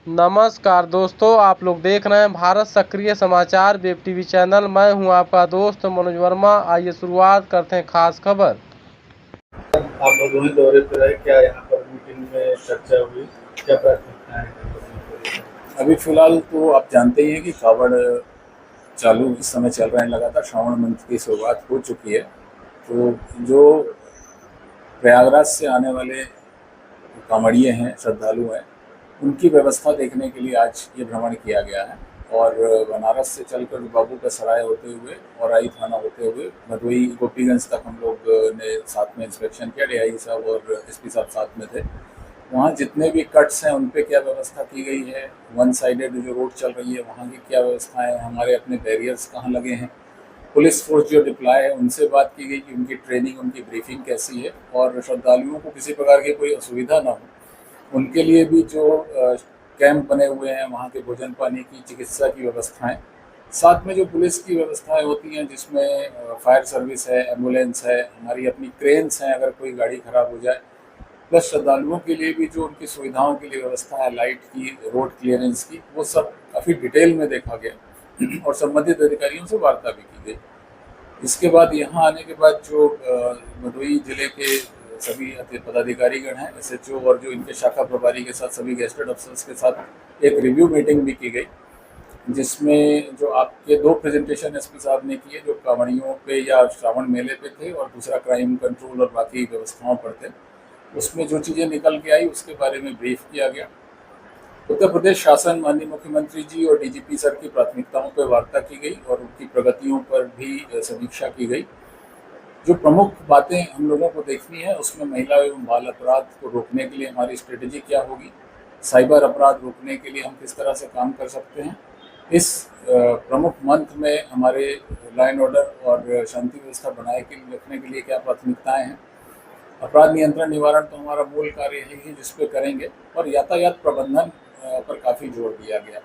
नमस्कार दोस्तों, आप लोग देख रहे हैं भारत सक्रिय समाचार वेब टीवी चैनल। मैं हूं आपका दोस्त मनोज वर्मा। आइए शुरुआत करते हैं खास खबर। आप भदोही दौरे पर रहे, क्या यहाँ पर मीटिंग में चर्चा हुई, क्या प्राथमिकताएं हैं? अभी फिलहाल तो आप जानते ही हैं कि कावड़ चालू इस समय चल रहे हैं, लगातार श्रावण मंथ की शुरुआत हो चुकी है। तो जो प्रयागराज से आने वाले कांवड़िए हैं, श्रद्धालु हैं, उनकी व्यवस्था देखने के लिए आज ये भ्रमण किया गया है। और बनारस से चलकर बाबू का सराय होते हुए और आई थाना होते हुए भदोही गोपीगंज तक हम लोग ने साथ में इंस्पेक्शन किया। डीआई साहब और एसपी साहब साथ में थे। वहाँ जितने भी कट्स हैं उन पे क्या व्यवस्था की गई है, वन साइडेड जो रोड चल रही है वहाँ की क्या व्यवस्था है, हमारे अपने बैरियर्स कहाँ लगे हैं, पुलिस फोर्स जो डिप्लॉय है उनसे बात की गई कि उनकी ट्रेनिंग, उनकी ब्रीफिंग कैसी है और श्रद्धालुओं को किसी प्रकार की कोई असुविधा ना हो उनके लिए भी जो कैंप बने हुए हैं, वहाँ के भोजन पानी की, चिकित्सा की व्यवस्थाएं, साथ में जो पुलिस की व्यवस्थाएं होती हैं जिसमें फायर सर्विस है, एम्बुलेंस है, हमारी अपनी क्रेन्स हैं अगर कोई गाड़ी खराब हो जाए, प्लस श्रद्धालुओं के लिए भी जो उनकी सुविधाओं के लिए व्यवस्था है, लाइट की, रोड क्लियरेंस की, वो सब काफ़ी डिटेल में देखा गया और संबंधित अधिकारियों से वार्ता भी की गई। इसके बाद यहाँ आने के बाद जो भदोही जिले के सभी पदाधिकारीगण हैं, एसएचओ और जो इनके शाखा प्रभारी के साथ सभी गेस्टेड अफसर्स के साथ एक रिव्यू मीटिंग भी की गई, जिसमें जो आपके 2 प्रेजेंटेशन एसपी साहब ने किए, जो कांवड़ियों पे या श्रावण मेले पे थे और दूसरा क्राइम कंट्रोल और बाकी व्यवस्थाओं पर थे। उसमें जो चीज़ें निकल के आई उसके बारे में ब्रीफ किया गया। उत्तर प्रदेश शासन, माननीय मुख्यमंत्री जी और डीजीपी सर की प्राथमिकताओं पर वार्ता की गई और उनकी प्रगतियों पर भी समीक्षा की गई। जो प्रमुख बातें हम लोगों को देखनी है उसमें महिला एवं बाल अपराध को रोकने के लिए हमारी स्ट्रेटेजी क्या होगी, साइबर अपराध रोकने के लिए हम किस तरह से काम कर सकते हैं, इस प्रमुख मंथ में हमारे लॉ एंड ऑर्डर और शांति व्यवस्था बनाए रखने के लिए क्या प्राथमिकताएं हैं, अपराध नियंत्रण निवारण तो हमारा मूल कार्य है जिस पे करेंगे, और यातायात प्रबंधन पर काफ़ी जोर दिया गया।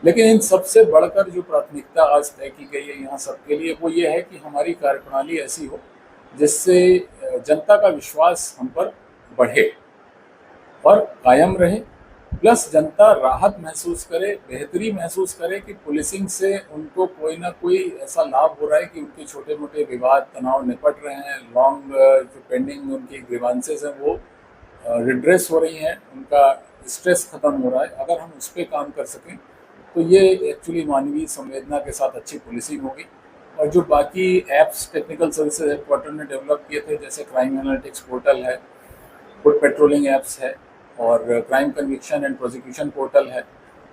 लेकिन इन सबसे बढ़कर जो प्राथमिकता आज तय की गई है यहाँ सबके लिए, वो ये है कि हमारी कार्यप्रणाली ऐसी हो जिससे जनता का विश्वास हम पर बढ़े और कायम रहे, प्लस जनता राहत महसूस करे, बेहतरी महसूस करे कि पुलिसिंग से उनको कोई ना कोई ऐसा लाभ हो रहा है कि उनके छोटे मोटे विवाद तनाव निपट रहे हैं, लॉन्ग जो पेंडिंग उनकी ग्रीवांसेस हैं वो रिड्रेस हो रही हैं, उनका स्ट्रेस खत्म हो रहा है। अगर हम उस पर काम कर सकें तो ये एक्चुअली मानवीय संवेदना के साथ अच्छी पुलिसिंग होगी। और जो बाकी ऐप्स टेक्निकल सर्विसेज हेडक्वार्टर ने डेवलप किए थे, जैसे क्राइम एनालिटिक्स पोर्टल है, फुट पेट्रोलिंग ऐप्स है और crime conviction and prosecution portal है,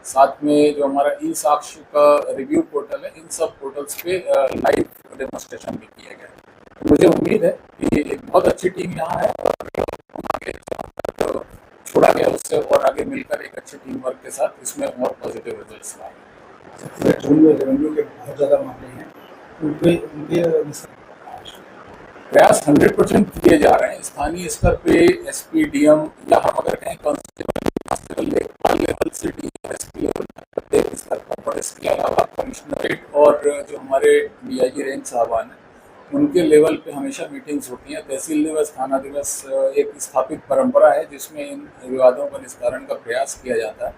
साथ में जो हमारा ई साक्ष्य का रिव्यू पोर्टल है, इन सब पोर्टल्स पे लाइव डेमोन्स्ट्रेशन भी किया गया है। मुझे उम्मीद है कि एक बहुत अच्छी टीम यहाँ है और आगे जो छोड़ा गया उससे और आगे मिलकर एक अच्छे टीम वर्क के साथ इसमें और पॉजिटिव रिजल्ट्स आएंगे। रेवेन्यू के बहुत ज़्यादा मामले हैं, उनके प्रयास 100% किए जा रहे हैं। स्थानीय स्तर पे एसपी, डीएम या हम अगर कहें कांस्टेबल लेवल से डीएसपी लेवल प्रत्येक स्तर पर, और इसके अलावा कमिश्नरेट और जो हमारे डीआईजी रेंज साहबान हैं उनके लेवल पे हमेशा मीटिंग्स होती हैं। तहसील दिवस, थाना दिवस एक स्थापित परंपरा है जिसमें इन विवादों का निस्तारण का प्रयास किया जाता है।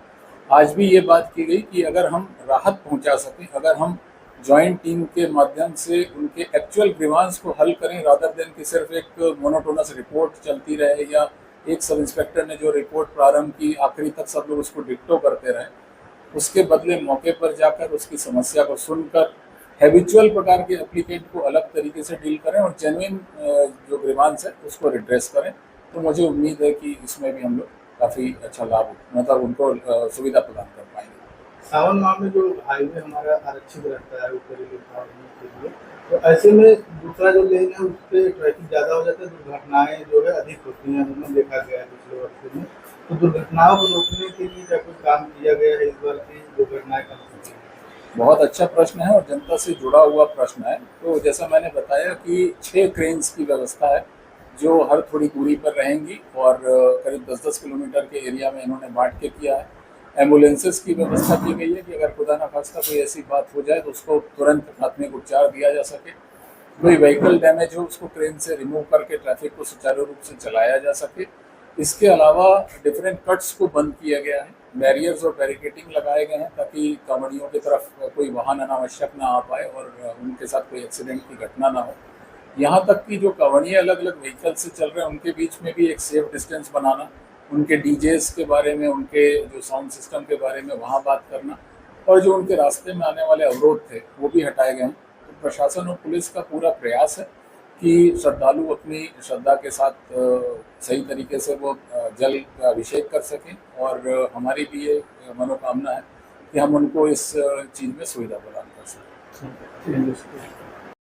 आज भी ये बात की गई कि अगर हम राहत पहुंचा सकें, अगर हम जॉइंट टीम के माध्यम से उनके एक्चुअल ग्रीवांस को हल करें, रादर देन कि सिर्फ एक मोनोटोनस रिपोर्ट चलती रहे या एक सब इंस्पेक्टर ने जो रिपोर्ट प्रारंभ की आखिरी तक सब लोग उसको डिक्टो करते रहे, उसके बदले मौके पर जाकर उसकी समस्या को सुनकर हैबिचुअल प्रकार के एप्लीकेंट को अलग तरीके से डील करें और जेन्युइन जो ग्रीवांस है उसको रिड्रेस करें। तो मुझे उम्मीद है कि इसमें भी हम लोग काफ़ी अच्छा लाभ, मतलब उनको सुविधा प्रदान कर पाएंगे। सावन माह में जो हाईवे हमारा आरक्षित रहता है ऊपरी विभाग के लिए, तो ऐसे में दूसरा जो लेन है उस पर ट्रैफिक ज़्यादा हो जाता है, दुर्घटनाएं जो है अधिक होती हैं, हमने देखा गया है पिछले वर्षों में। तो दुर्घटनाओं को रोकने के लिए क्या कोई काम किया गया है इस बार की दुर्घटनाएं कम हो गई? बहुत अच्छा प्रश्न है और जनता से जुड़ा हुआ प्रश्न है। तो जैसा मैंने बताया कि 6 क्रेन्स की व्यवस्था है जो हर थोड़ी दूरी पर रहेंगी और करीब 10-10 किलोमीटर के एरिया में इन्होंने बांट के किया है। एम्बुलेंसेस की व्यवस्था की गई है कि अगर खुदा ना खास्ता कोई ऐसी बात हो जाए तो उसको तुरंत प्राथमिक उपचार दिया जा सके। कोई व्हीकल डैमेज हो उसको क्रेन से रिमूव करके ट्रैफिक को सुचारू रूप से चलाया जा सके। इसके अलावा डिफरेंट कट्स को बंद किया गया है, बैरियर्स और बैरिकेटिंग लगाए गए हैं ताकि कांवड़ियों की तरफ कोई वाहन अनावश्यक ना आ पाए और उनके साथ कोई एक्सीडेंट की घटना ना हो। यहाँ तक कि जो कांवड़ियाँ अलग अलग व्हीकल से चल रहे हैं उनके बीच में भी एक सेफ डिस्टेंस बनाना, उनके डीजेस के बारे में, उनके जो साउंड सिस्टम के बारे में वहाँ बात करना, और जो उनके रास्ते में आने वाले अवरोध थे वो भी हटाए गए हैं। तो प्रशासन और पुलिस का पूरा प्रयास है कि श्रद्धालु अपनी श्रद्धा के साथ सही तरीके से वो जल का अभिषेक कर सकें, और हमारी भी ये मनोकामना है कि हम उनको इस चीज़ में सुविधा प्रदान कर सकें। ठीक है।